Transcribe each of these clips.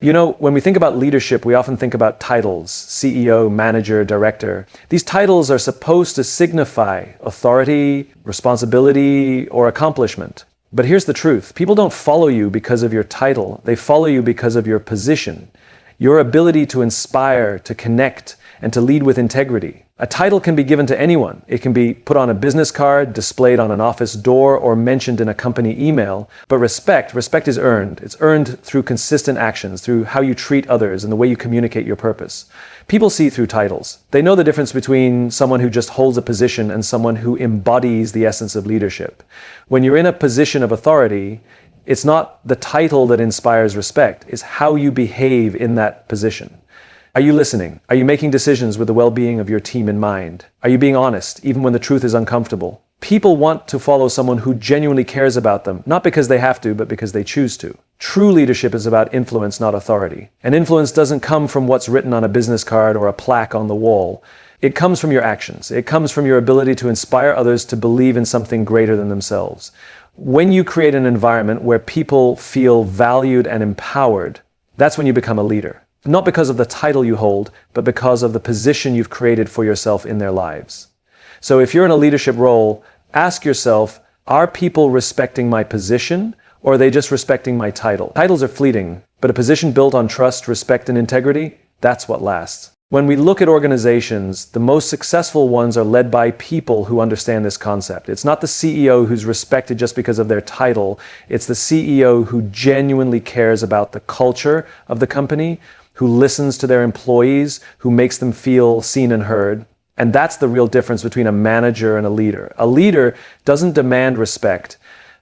When we think about leadership, we often think about titles: CEO, manager, director. These titles are supposed to signify authority, responsibility, or accomplishment. But here's the truth. People don't follow you because of your title. They follow you because of your position, your ability to inspire, to connect, and to lead with integrity. A title can be given to anyone. It can be put on a business card, displayed on an office door, or mentioned in a company email. But respect is earned. It's earned through consistent actions, through how you treat others and the way you communicate your purpose. People see through titles. They know the difference between someone who just holds a position and someone who embodies the essence of leadership. When you're in a position of authority, it's not the title that inspires respect, it's how you behave in that position. Are you listening? Are you making decisions with the well-being of your team in mind? Are you being honest, even when the truth is uncomfortable? People want to follow someone who genuinely cares about them, not because they have to, but because they choose to. True leadership is about influence, not authority. And influence doesn't come from what's written on a business card or a plaque on the wall. It comes from your actions. It comes from your ability to inspire others to believe in something greater than themselves. When you create an environment where people feel valued and empowered, that's when you become a leader. Not because of the title you hold, but because of the position you've created for yourself in their lives. So if you're in a leadership role, ask yourself, are people respecting my position, or are they just respecting my title? Titles are fleeting, but a position built on trust, respect, and integrity, that's what lasts. When we look at organizations, the most successful ones are led by people who understand this concept. It's not the CEO who's respected just because of their title. It's the CEO who genuinely cares about the culture of the company, who listens to their employees, who makes them feel seen and heard. And that's the real difference between a manager and a leader. A leader doesn't demand respect.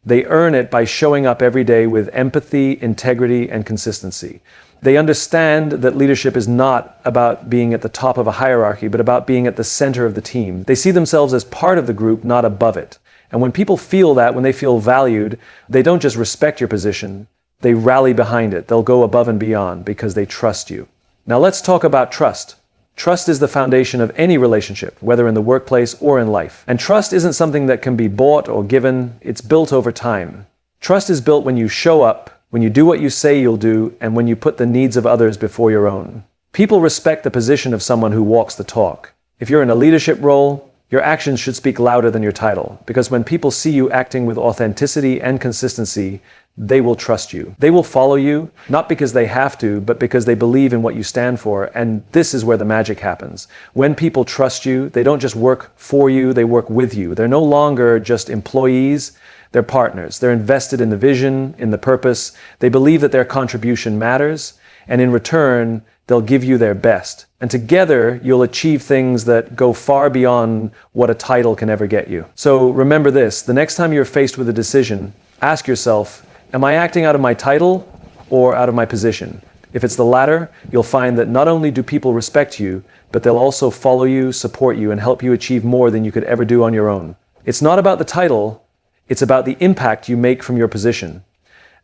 They earn it by showing up every day with empathy, integrity, and consistency. They understand that leadership is not about being at the top of a hierarchy, but about being at the center of the team. They see themselves as part of the group, not above it. And when people feel that, when they feel valued, they don't just respect your position, they rally behind it. They'll go above and beyond because they trust you. Now let's talk about trust. Trust is the foundation of any relationship, whether in the workplace or in life. And trust isn't something that can be bought or given. It's built over time. Trust is built when you show up, when you do what you say you'll do, and when you put the needs of others before your own. People respect the position of someone who walks the talk. If you're in a leadership role, your actions should speak louder than your title, because when people see you acting with authenticity and consistency, they will trust you. They will follow you, not because they have to, but because they believe in what you stand for. And this is where the magic happens. When people trust you, they don't just work for you, they work with you. They're no longer just employees, they're partners. They're invested in the vision, in the purpose. They believe that their contribution matters, and in return, they'll give you their best. And together, you'll achieve things that go far beyond what a title can ever get you. So remember this, the next time you're faced with a decision, ask yourself, am I acting out of my title or out of my position? If it's the latter, you'll find that not only do people respect you, but they'll also follow you, support you, and help you achieve more than you could ever do on your own. It's not about the title, it's about the impact you make from your position.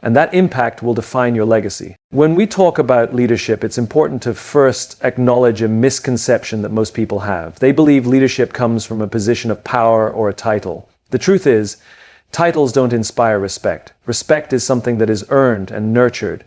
And that impact will define your legacy. When we talk about leadership, it's important to first acknowledge a misconception that most people have. They believe leadership comes from a position of power or a title. The truth is, titles don't inspire respect. Respect is something that is earned and nurtured.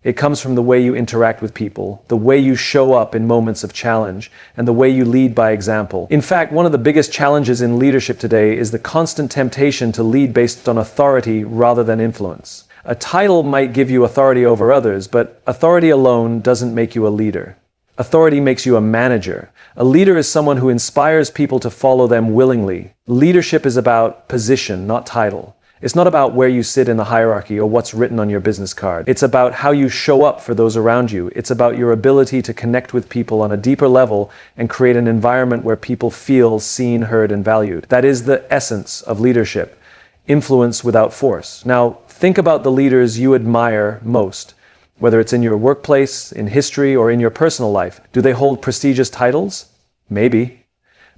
It comes from the way you interact with people, the way you show up in moments of challenge, and the way you lead by example. In fact, one of the biggest challenges in leadership today is the constant temptation to lead based on authority rather than influence. A title might give you authority over others, but authority alone doesn't make you a leader. Authority makes you a manager. A leader is someone who inspires people to follow them willingly. Leadership is about position, not title. It's not about where you sit in the hierarchy or what's written on your business card. It's about how you show up for those around you. It's about your ability to connect with people on a deeper level and create an environment where people feel seen, heard, and valued. That is the essence of leadership. Influence without force. Now, think about the leaders you admire most, whether it's in your workplace, in history, or in your personal life. Do they hold prestigious titles? Maybe.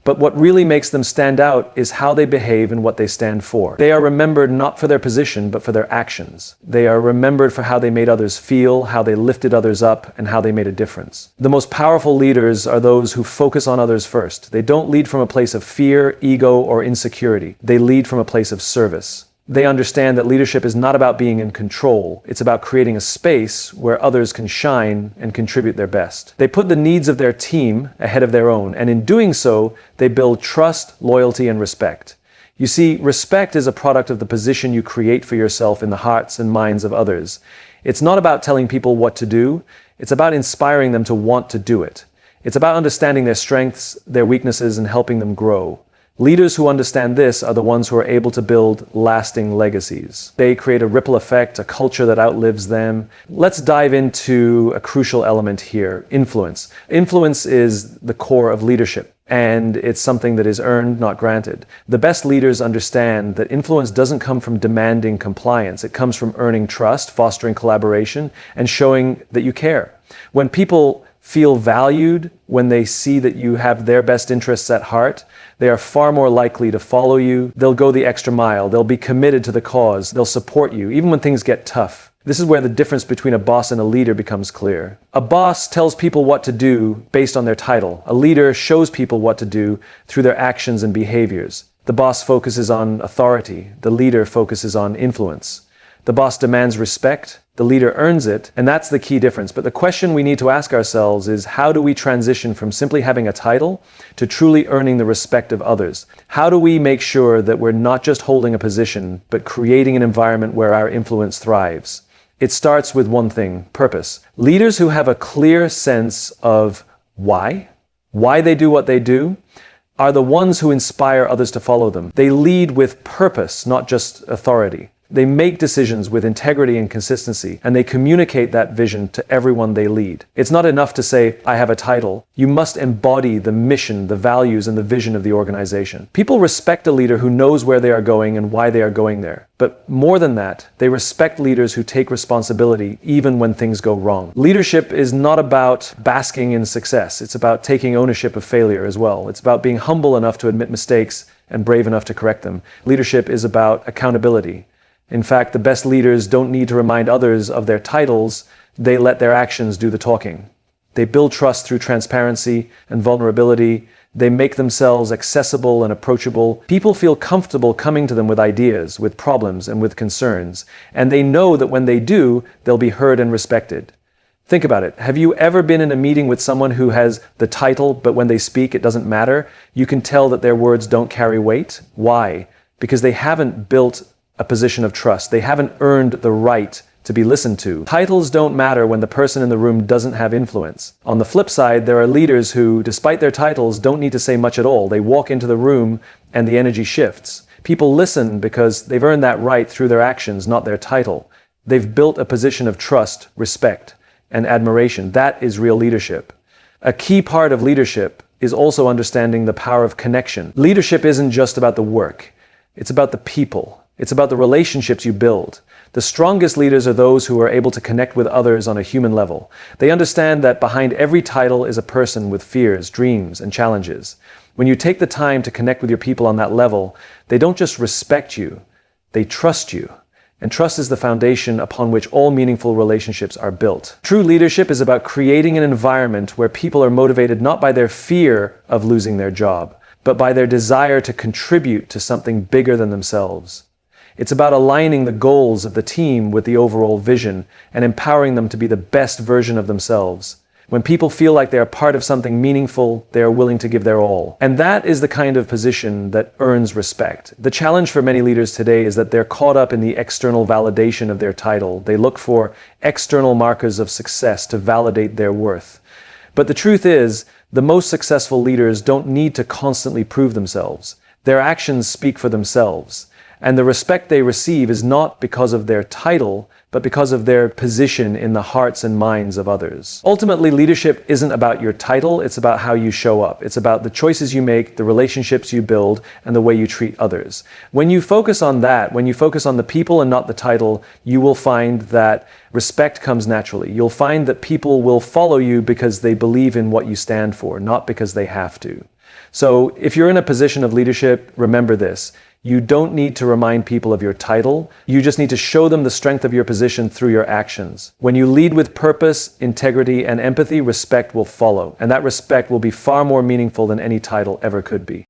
But what really makes them stand out is how they behave and what they stand for. They are remembered not for their position, but for their actions. They are remembered for how they made others feel, how they lifted others up, and how they made a difference. The most powerful leaders are those who focus on others first. They don't lead from a place of fear, ego, or insecurity. They lead from a place of service. They understand that leadership is not about being in control. It's about creating a space where others can shine and contribute their best. They put the needs of their team ahead of their own, and in doing so, they build trust, loyalty, and respect. You see, respect is a product of the position you create for yourself in the hearts and minds of others. It's not about telling people what to do. It's about inspiring them to want to do it. It's about understanding their strengths, their weaknesses, and helping them grow. Leaders who understand this are the ones who are able to build lasting legacies. They create a ripple effect, a culture that outlives them. Let's dive into a crucial element here, influence. Influence is the core of leadership, and it's something that is earned, not granted. The best leaders understand that influence doesn't come from demanding compliance. It comes from earning trust, fostering collaboration, and showing that you care. When people feel valued, when they see that you have their best interests at heart, they are far more likely to follow you. They'll go the extra mile. They'll be committed to the cause. They'll support you, even when things get tough. This is where the difference between a boss and a leader becomes clear. A boss tells people what to do based on their title. A leader shows people what to do through their actions and behaviors. The boss focuses on authority. The leader focuses on influence. The boss demands respect, the leader earns it, and that's the key difference. But the question we need to ask ourselves is, how do we transition from simply having a title to truly earning the respect of others? How do we make sure that we're not just holding a position, but creating an environment where our influence thrives? It starts with one thing, purpose. Leaders who have a clear sense of why they do what they do, are the ones who inspire others to follow them. They lead with purpose, not just authority. They make decisions with integrity and consistency, and they communicate that vision to everyone they lead. It's not enough to say, I have a title. You must embody the mission, the values, and the vision of the organization. People respect a leader who knows where they are going and why they are going there. But more than that, they respect leaders who take responsibility even when things go wrong. Leadership is not about basking in success. It's about taking ownership of failure as well. It's about being humble enough to admit mistakes and brave enough to correct them. Leadership is about accountability. In fact, the best leaders don't need to remind others of their titles. They let their actions do the talking. They build trust through transparency and vulnerability. They make themselves accessible and approachable. People feel comfortable coming to them with ideas, with problems, and with concerns. And they know that when they do, they'll be heard and respected. Think about it. Have you ever been in a meeting with someone who has the title, but when they speak, it doesn't matter? You can tell that their words don't carry weight. Why? Because they haven't built a position of trust. They haven't earned the right to be listened to. Titles don't matter when the person in the room doesn't have influence. On the flip side, there are leaders who, despite their titles, don't need to say much at all. They walk into the room and the energy shifts. People listen because they've earned that right through their actions, not their title. They've built a position of trust, respect, and admiration. That is real leadership. A key part of leadership is also understanding the power of connection. Leadership isn't just about the work. It's about the people. It's about the relationships you build. The strongest leaders are those who are able to connect with others on a human level. They understand that behind every title is a person with fears, dreams, and challenges. When you take the time to connect with your people on that level, they don't just respect you, they trust you. And trust is the foundation upon which all meaningful relationships are built. True leadership is about creating an environment where people are motivated not by their fear of losing their job, but by their desire to contribute to something bigger than themselves. It's about aligning the goals of the team with the overall vision and empowering them to be the best version of themselves. When people feel like they are part of something meaningful, they are willing to give their all. And that is the kind of position that earns respect. The challenge for many leaders today is that they're caught up in the external validation of their title. They look for external markers of success to validate their worth. But the truth is, the most successful leaders don't need to constantly prove themselves. Their actions speak for themselves. And the respect they receive is not because of their title, but because of their position in the hearts and minds of others. Ultimately, leadership isn't about your title, it's about how you show up. It's about the choices you make, the relationships you build, and the way you treat others. When you focus on that, when you focus on the people and not the title, you will find that respect comes naturally. You'll find that people will follow you because they believe in what you stand for, not because they have to. So if you're in a position of leadership, remember this. You don't need to remind people of your title. You just need to show them the strength of your position through your actions. When you lead with purpose, integrity, and empathy, respect will follow. And that respect will be far more meaningful than any title ever could be.